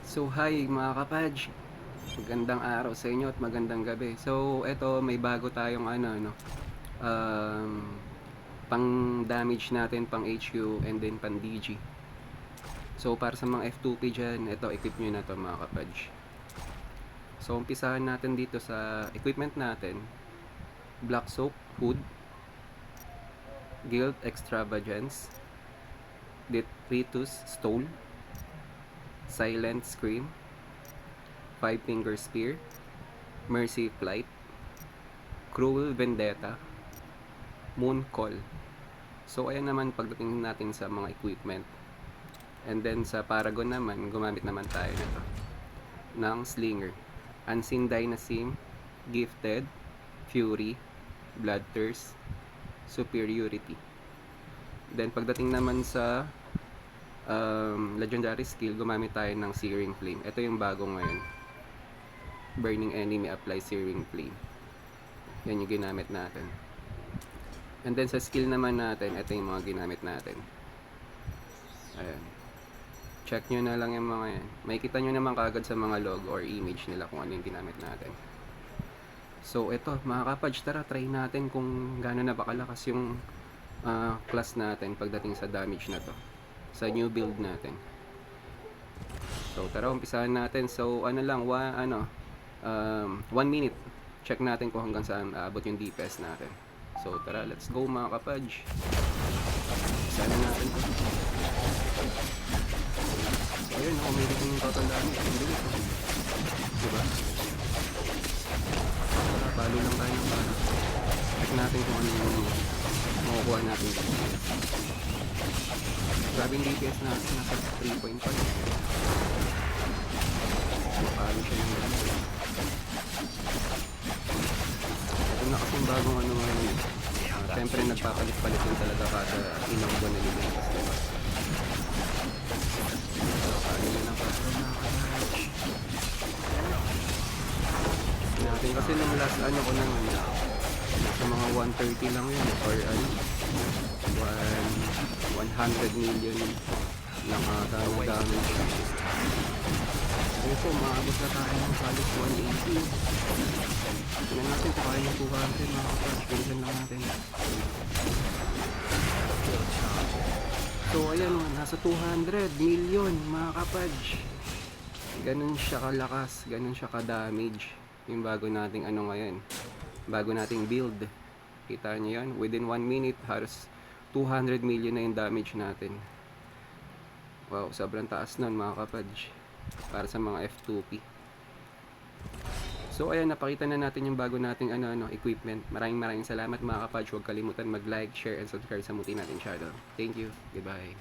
So hi mga kapadge, magandang araw sa inyo at magandang gabi. So eto may bago tayong um, pang damage natin, pang HQ and then pang DG. So para sa mga F2P dyan, eto equip nyo na to mga kapadge. So umpisahan natin dito sa equipment natin, Black Soap Hood, Guild Extravagance, Detritus Stole, Silent Scream, Five Finger Spear, Mercy Flight, Cruel Vendetta, Moon Call. So ayan naman pagdating natin sa mga equipment. And then sa Paragon naman, gumamit naman tayo nito ng Slinger, Unseen Dynasty, Gifted, Fury, Bloodthirst, Superiority. Then pagdating naman sa legendary skill, gumamit tayo ng Searing Flame. Ito yung bago ngayon. Burning enemy, apply Searing Flame. Yan yung ginamit natin. And then sa skill naman natin, ito yung mga ginamit natin. Ayan. Check nyo na lang yung mga yan. Makikita nyo naman kagad sa mga logo or image nila kung ano yung ginamit natin. So ito mga kapadge, tara try natin kung gaano na ba kalakas yung class natin pagdating sa damage na to, sa new build natin. So tara umpisahan natin. So ano lang, 1 minute. Check natin kung hanggang saan aabot yung DPS natin. So tara, let's go mga kapadge. Sana natin to. So ayun, umilit yung total damage. Ang bilis. Diba? Tara, palo lang tayo ng palo. Check natin kung ano yung makukuha natin dito. Grabe yung DPS natin, nasa 3.5. Palo siya ng gano'n. Ito na kasing bagong ano ngayon. Siyempre nagpapalit-palit din talaga kada ilang buwan na lilipas, diba? So, paano yun ang patrol na ka-hatch? Natin kasi nung last ano ko naman, nasa mga 130 lang yun or 100 million lang ata na damage. Ito, maabot na tayo ng halos 180. Tingnan natin kung kaya yung 200 mga kapatch. Bilisan lang natin. So ayan, nasa 200 million mga kapatch. Ganun siya kalakas, ganun siya ka-damage yung bago nating ano ngayon, bago nating build. Kita nyo yan, within 1 minute halos 200 million na yung damage natin. Wow, sobrang taas nun mga kapadge para sa mga F2P. So ayan, napakita na natin yung bago nating equipment. Maraming salamat mga kapadge. Huwag kalimutan mag-like, share, and subscribe sa Muti natin channel. Thank you, goodbye.